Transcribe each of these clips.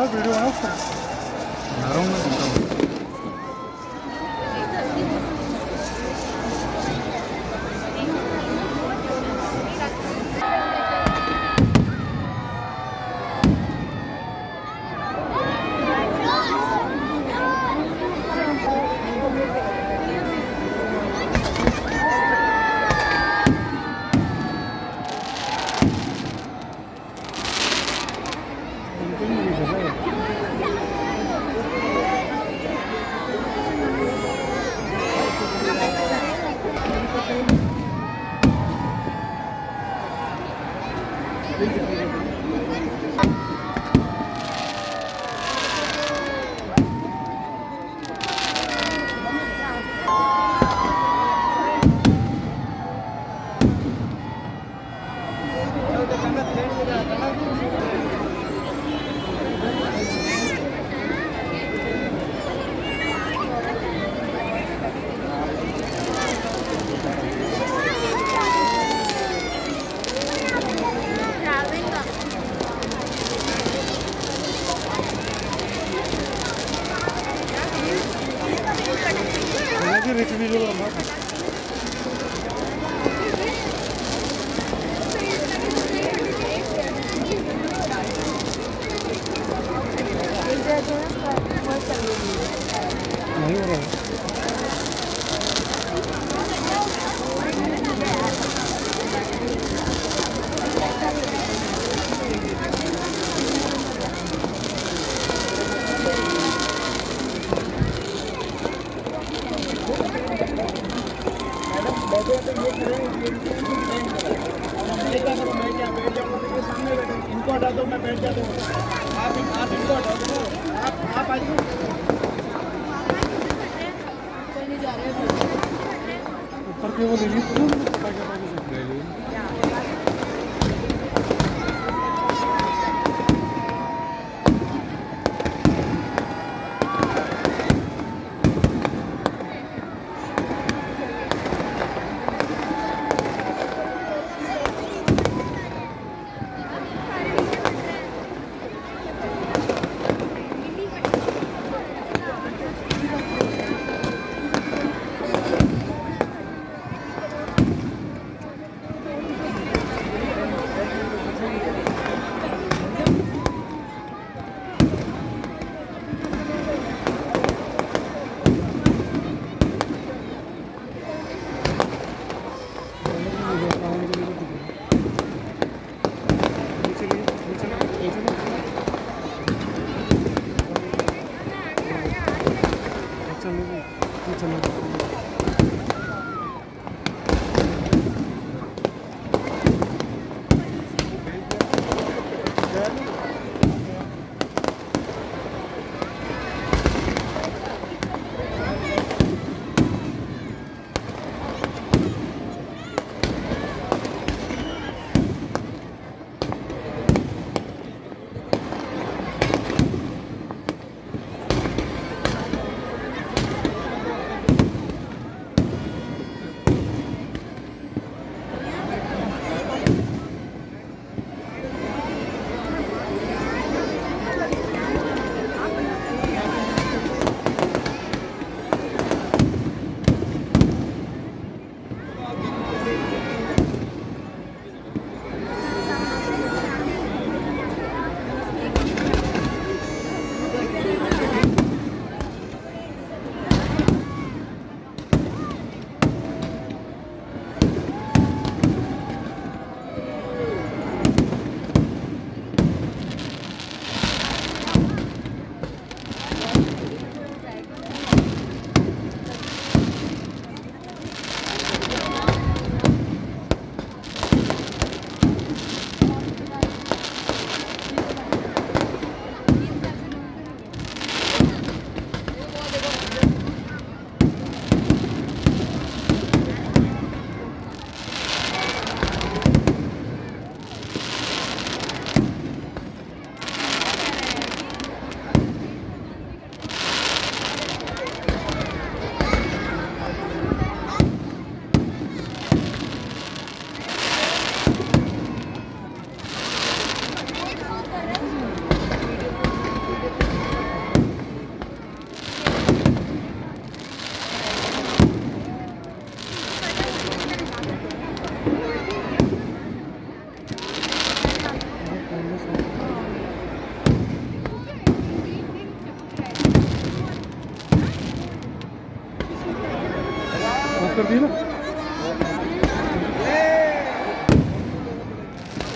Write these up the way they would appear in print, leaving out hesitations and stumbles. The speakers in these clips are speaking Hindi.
वीडियो बना उसका बना रहा हूँ मैं उनका। रिच वीडियो बना नहीं हो रहा है। इनको हटा दो, मैं बैठ जाता हूँ। आप इनको हटा दो, आप आ जाओ। ऊपर के वो ले ली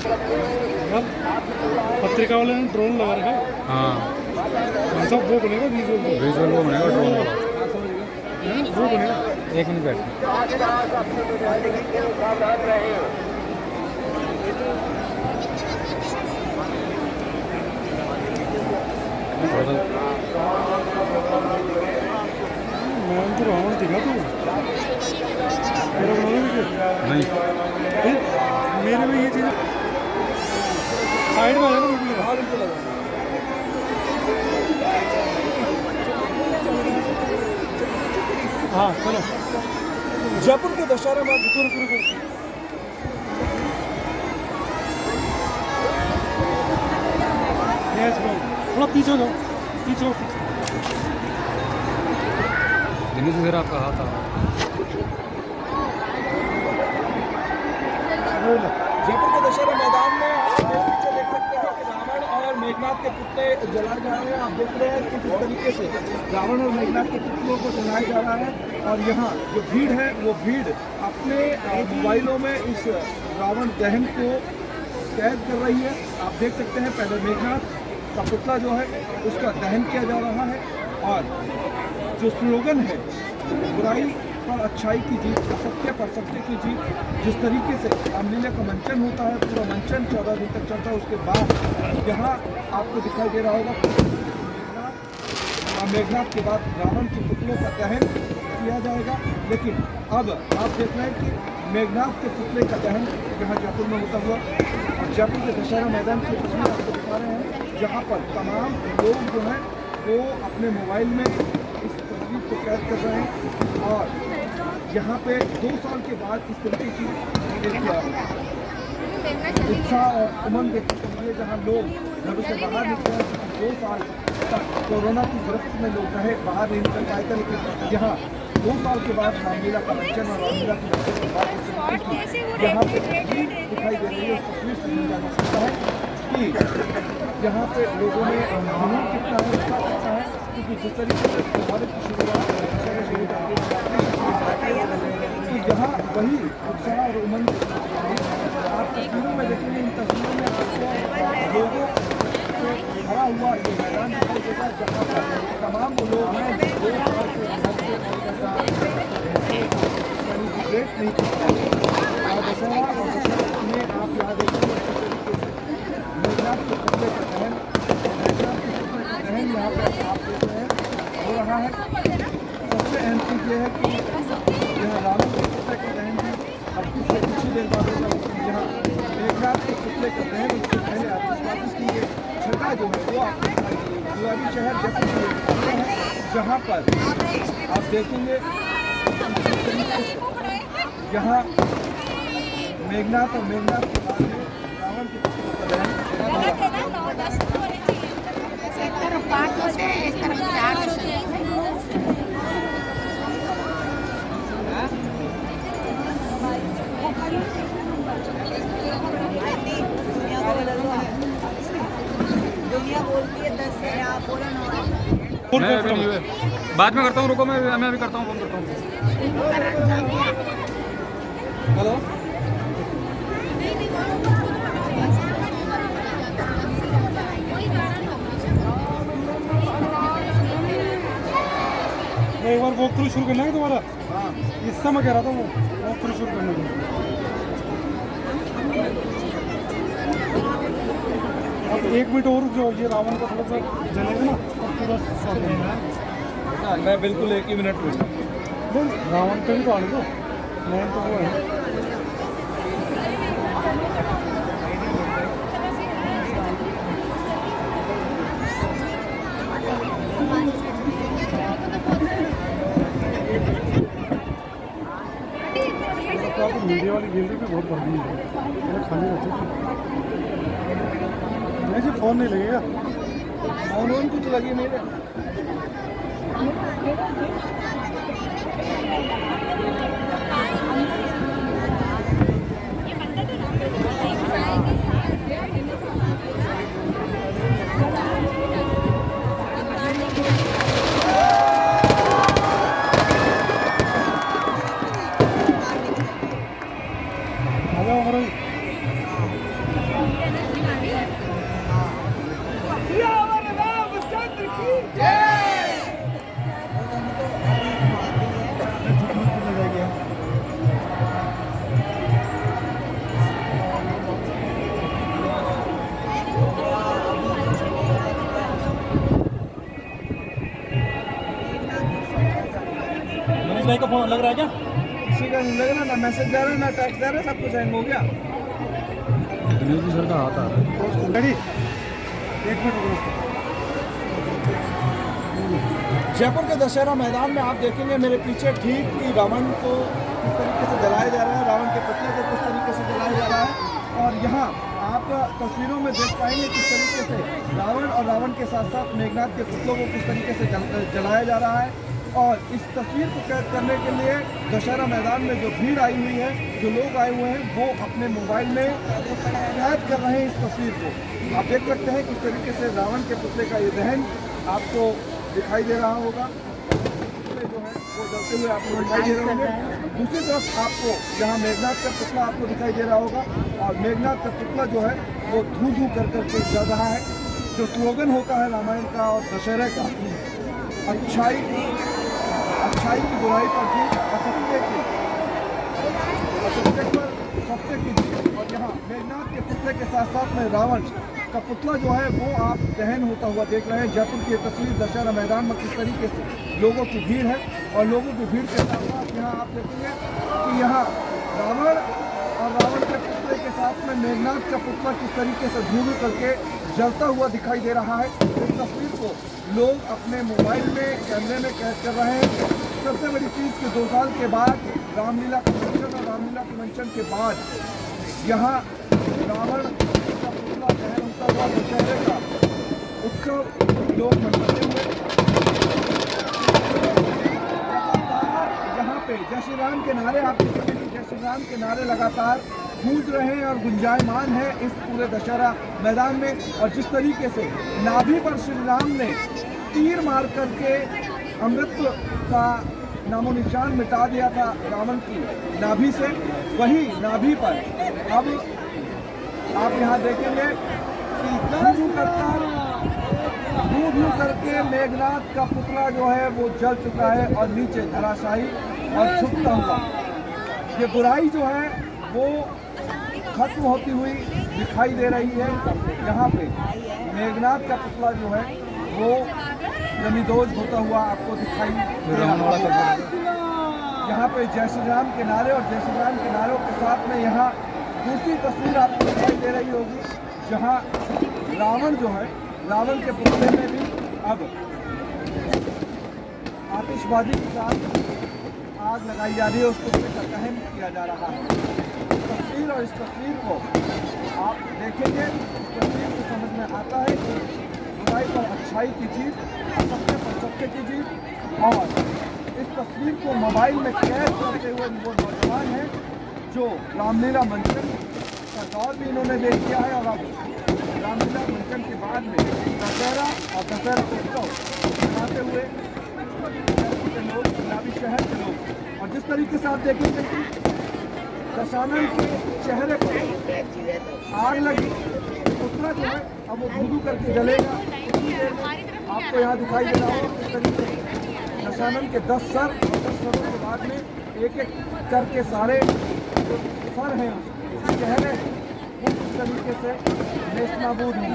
यार पत्रिका वाले ने ड्रोन लगा रखा है। हाँ सब वो बनेगा विजुअल विजुअल वो बनेगा ड्रोन वाला। वो बनेगा। एक मिनट बैठ मैं तो रावण दिखा तू मेरा बनाने में क्या? नहीं मेरे में ये चीज़ साइड में आ जाना बिल्कुल। हाँ चलो जयपुर के दशहरा में पूरा पूरा कर यस ब्रो थोड़ा पीछे हो जाओ पीछे हो पीछे। दिल्ली से जरा आपका हाथ आ जयपुर के दशहरा मैदान में आप मेरे पीछे देख सकते हैं कि रावण और मेघनाथ के पुतले जलाए जा रहे हैं। आप देख रहे हैं कि किस तरीके से रावण और मेघनाथ के पुतलों को जलाया जा रहा है। और यहाँ जो भीड़ है वो भीड़ अपने मोबाइलों में इस रावण दहन को कैद कर रही है। आप देख सकते हैं पहले मेघनाथ का पुतला जो है उसका दहन किया जा रहा है। और जो स्लोगन है बुराई पर अच्छाई की जीत, असत्य पर सत्य की जीत, जिस तरीके से रामलीला का मंचन होता है, पूरा मंचन 14 दिन तक चलता है। उसके बाद यहाँ आपको दिखाई दे रहा होगा मेघनाथ के बाद रावण के पुतलों का दहन किया जाएगा। लेकिन अब आप देख रहे हैं कि मेघनाथ के पुतले का दहन यहाँ जयपुर में होता हुआ। और जयपुर के दशहरा मैदान की तस्वीर आपको दिखा रहे हैं जहाँ पर तमाम लोग जो हैं वो अपने मोबाइल में इस तस्वीर को कैद कर रहे हैं। और यहाँ पे 2 साल के बाद इस तरीके की उत्साह और उमंग देखने को मिले जहाँ लोग घरों से बाहर निकले हैं। 2 साल तक कोरोना की गिरफ्त में लोग रहे, बाहर नहीं निकल पाए थे। लेकिन यहाँ 2 साल के बाद रामलीला का मंचन और रामलीला की मंचन के बाद इस तरीके की यहाँ पे तस्वीर दिखाई दे रही है। उस तस्वीर से समझा जा सकता है कि यहाँ पे लोगों में जुनून कितना है, उत्साह कितना है। क्योंकि जिस तरीके से भारत की शुरुआत तो यहाँ वही उत्साह और उमंग आप तस्वीरों में देखेंगे। इन तस्वीरों में आपको लोगों से भरा हुआ ये मैदान दिखाई देगा जहाँ पर तमाम वो लोग हैं जो 2 साल से सेलिब्रेट नहीं करते। और दशहरा में आप यहाँ देखेंगे अच्छे तरीके से मेघनाथ के पुतले का दहन, मेघनाथ के पुतले का दहन यहाँ पर आप देख रहे हैं हो रहा है। सबसे अहम चीज़ ये है कि यहाँ रावण के पुतले का दहन भी अब कुछ देर बाद होगा। यहाँ मेघनाथ के पुतले का दहन उससे पहले आतिशबाजी की ये छटा जो है वो आपको दिखाई देगी। गुलाबी शहर जयपुर है जहाँ पर आप देखेंगे यहाँ मेघनाथ और मेघनाथ के बाद में रावण के पुतलों का दहन दुनिया बोलती है 10 से आप बोला 9। मैं अभी नहीं हुए, बाद में करता हूँ। रुको मैं अभी करता हूँ, फोन करता हूँ। हेलो एक बार वॉक थ्रू शुरू करना है तुम्हारा। इससे मैं कह रहा था वो वॉक थ्रू शुरू करने को। अब 1 मिनट और रुक जाओ, ये रावण का थोड़ा सा जलेगा ना और पूरा शॉट होगा। मैं बिल्कुल 1 ही मिनट में रावण पे भी तो आने दो, मेन तो वो है। मीडिया वाली गैलरी पे बहुत गर्मी है, खाली रहती है। जी फ़ोन नहीं लगेगा, ऑन कुछ लगी नहीं है। आ जाओ हमारा एसबीआई का फोन लग रहा है क्या? किसी का नहीं लग रहा, ना मैसेज जा रहा है ना टैक्स जा रहा है, सब कुछ हैंग हो गया। दिनेश जी सर का हाथ आ रहा है। रेडी, एक मिनट रुको। जयपुर के दशहरा मैदान में आप देखेंगे मेरे पीछे ठीक कि रावण को किस तरीके से जलाया जा रहा है, रावण के पुतले को किस तरीके से जलाया जा रहा है। और यहाँ आप तस्वीरों में देख पाएंगे किस तरीके से रावण और रावण के साथ साथ मेघनाथ के पुतलों को किस तरीके से जलाया जा रहा है। और इस तस्वीर को कैद करने के लिए दशहरा मैदान में जो भीड़ आई हुई है, जो लोग आए हुए हैं, वो अपने मोबाइल में कैद कर रहे हैं इस तस्वीर को। आप देख सकते हैं किस तरीके से रावण के पुतले का ये दहन आपको दिखाई दे रहा होगा, पुतले जो है वो जलते हुए आपको दिखाई दे रहे होंगे। दूसरी तरफ आपको यहाँ मेघनाथ का पुतला आपको दिखाई दे रहा होगा, और मेघनाथ का पुतला जो है वो धू धू कर करके जल रहा है। जो स्लोगन होता है रामायण का और दशहरे का, अच्छाई की बुराई पर जीत, असत्य पर सत्य की जीत। और यहाँ मेघनाथ के पुतले के साथ साथ में रावण का पुतला जो है वो आप दहन होता हुआ देख रहे हैं। जयपुर की तस्वीर दशहरा मैदान में किस तरीके से लोगों की भीड़ है, और लोगों की भीड़ के साथ साथ यहाँ आप देखेंगे कि यहाँ रावण और रावण के पुतले के साथ में मेघनाथ का पुतला किस तरीके से धू धू करके जलता हुआ दिखाई दे रहा है। इस तस्वीर को लोग अपने मोबाइल में कैमरे में कैद कर रहे हैं। सबसे बड़ी चीज़ कि 2 साल के बाद रामलीला के मंचन और रामलीला के मंचन के बाद यहाँ रावण का पुतला दहन होता हुआ दशहरे का उत्सव लोग मनाते हुए यहाँ पे जय श्री राम के नारे, आप देखेंगे कि जय श्री राम के नारे लगातार गूंज रहे हैं और गुंजायमान है इस पूरे दशहरा मैदान में। और जिस तरीके से नाभि पर श्री राम ने तीर मार करके अमृत का नामो निशान मिटा दिया था रावण की नाभि से, वही नाभि पर अब आप यहाँ देखेंगे कि धू धू करके मेघनाथ का पुतला जो है वो जल चुका है और नीचे धराशायी और झुकता हुआ। ये बुराई जो है वो खत्म होती हुई दिखाई दे रही है। यहाँ पे मेघनाथ का पुतला जो है वो जमींदोज होता हुआ आपको दिखाई दे रहा है। यहाँ पे जय श्री राम के नारे और जय श्री राम के नारों के साथ में यहाँ दूसरी तस्वीर आपको दिखाई दे रही होगी, जहाँ रावण जो है, रावण के पुतले में भी अब आतिशबाजी के साथ आग लगाई जा रही है, उस पुतले का दहन किया जा रहा है। तस्वीर और इस तस्वीर को आप देखेंगे, इस तस्वीर से समझ में आता है कि बुराई पर अच्छाई की जीत, असत्य पर सत्य की जीत। और इस तस्वीर को मोबाइल में कैद करते हुए वो नौजवान हैं जो रामलीला मंचन का दौर भी इन्होंने देख किया है, और अब रामलीला मंचन के बाद में दशहरा और दशहरा उत्सव मनाते हुए के लोग, पंजाबी शहर के लोग। और जिस तरीके से आप देखेंगे कि दशानन के चेहरे पर आग लगी, पुतला जो है अब वो धू धू करके जलेगा। आपको यहाँ दिखाई दे रहा हो किस तरीके से दशानन के 10 सर और 10 सरों के बाद में एक एक करके सारे जो सर हैं चेहरे वो किस तरीके से नेस्तनाबूद हैं।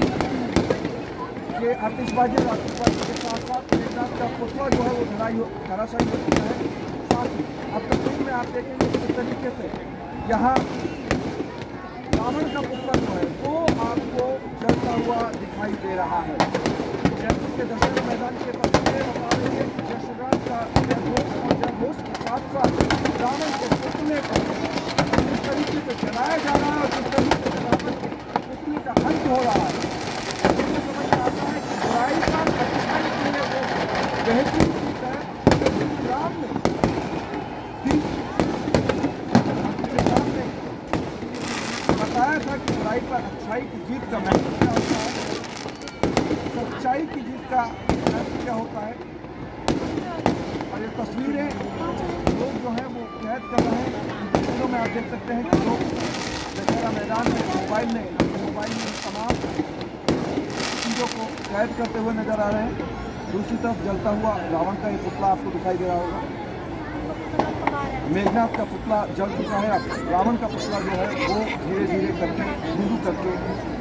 ये आतिशबाजी के साथ साथ मेघनाथ का पुतला जो है वो धराशायी हो चुका है। साथ ही अब तस्वीर में आप देखेंगे किस तरीके से यहाँ रावण का पुतला जो है वो आपको जलता हुआ दिखाई दे रहा है। जयपुर के दशहरा मैदान के तस्वीरें बता रही है जय श्री राम का जयघोष और जयघोष के साथ साथ रावण के पुतले को किस तरीके से जलाया जा रहा है और किस तरीके से रावण के पुतले का अंत हो रहा है। मुझे समझ में आता है कि बुराई का अच्छाई के लिए वो बेहतरीन चीज है। राम ने बताया था कि बुराई पर अच्छाई की जीत का महत्व क्या होता है, सच्चाई की जीत का महत्व क्या होता है। और ये तस्वीरें लोग जो हैं वो कैद कर रहे हैं। इन तस्वीरों में आप देख सकते हैं कि लोग दशहरा मैदान में मोबाइल में तमाम चीज़ों को कैद करते हुए नजर आ रहे हैं। दूसरी तरफ जलता हुआ रावण का ये पुतला आपको दिखाई दे रहा होगा। मेघनाथ का पुतला जल चुका है, अब रावण का पुतला जो है वो धीरे धीरे करके धू करके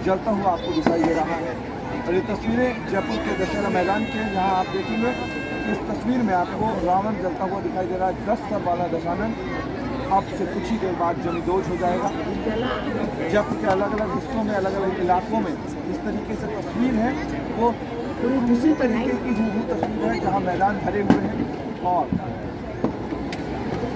जलता हुआ आपको दिखाई दे रहा है। और ये तस्वीरें जयपुर के दशहरा मैदान के, जहां आप देखेंगे इस तस्वीर में आपको रावण जलता हुआ दिखाई दे रहा है। 10 सर वाला दशानन अब से कुछ ही देर बाद जमींदोज हो जाएगा। जब के अलग अलग हिस्सों में, अलग अलग इलाकों में इस तरीके से तस्वीर है वो किसी तरीके की हूबहू तस्वीर है जहाँ मैदान भरे हुए हैं और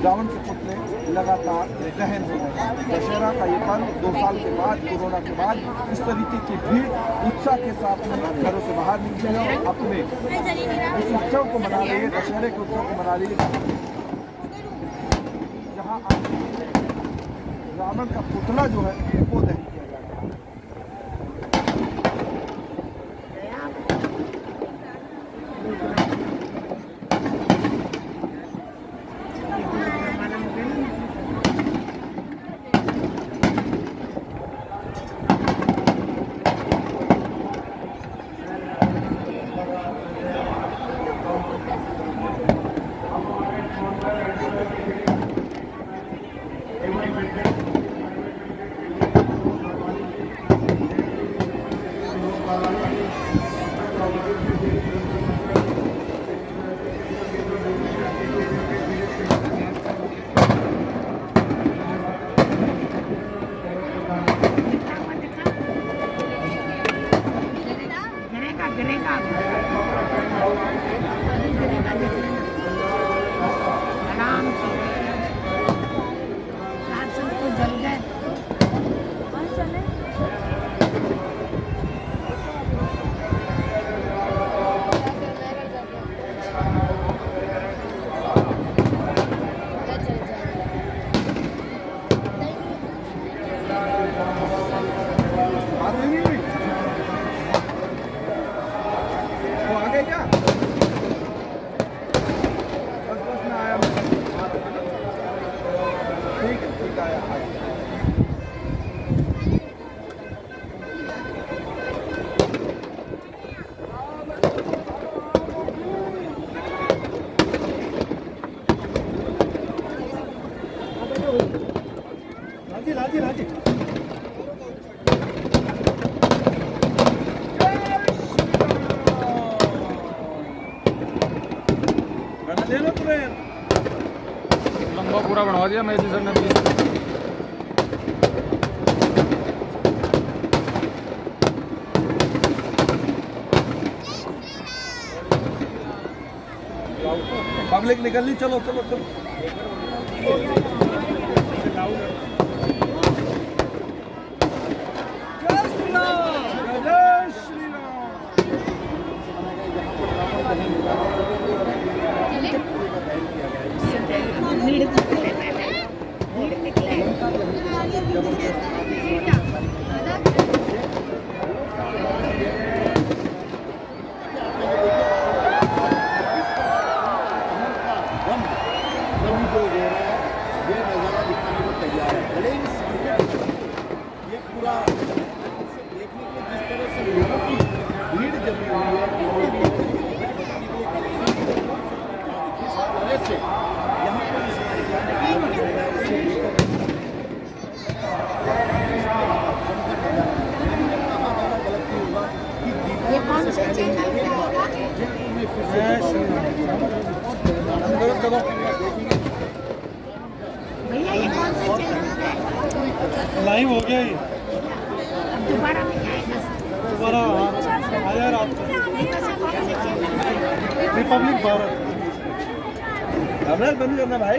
रावण के पुतले लगातार दहन हो रहे हैं। दशहरा का ये पर्व 2 साल के बाद, कोरोना के बाद इस तरीके की भीड़ उत्साह के साथ में घरों से बाहर निकली है और अपने इस उत्सव को मना रही है, दशहरे के उत्सव को मना रही है, जहाँ रावण का पुतला जो है वो दहन किया जा रहा है। आराम से तो जल गए। वो आ गए क्या? बस में आया मैं। ठीक आया। राजी लंबा पूरा बनवा दिया मेजी सर ने। पब्लिक निकलनी, चलो चलो चलो। भीड़ निकले। ये नज़ारा दिखाने को तैयार है। भले ही ये पूरा देखने के जिस तरह से लोगों की भीड़ जमी हुई है, जिस तरह से यहाँ पर ये कौन सा चैनल पे होगा? भैया ये कौन सा चैनल पे? लाइव हो गया ये, अब दोबारा नहीं आएगा। दोबारा आया रात को। ये वैसे कौन से चैनल पे? रिपब्लिक भारत। बंद करना भाई।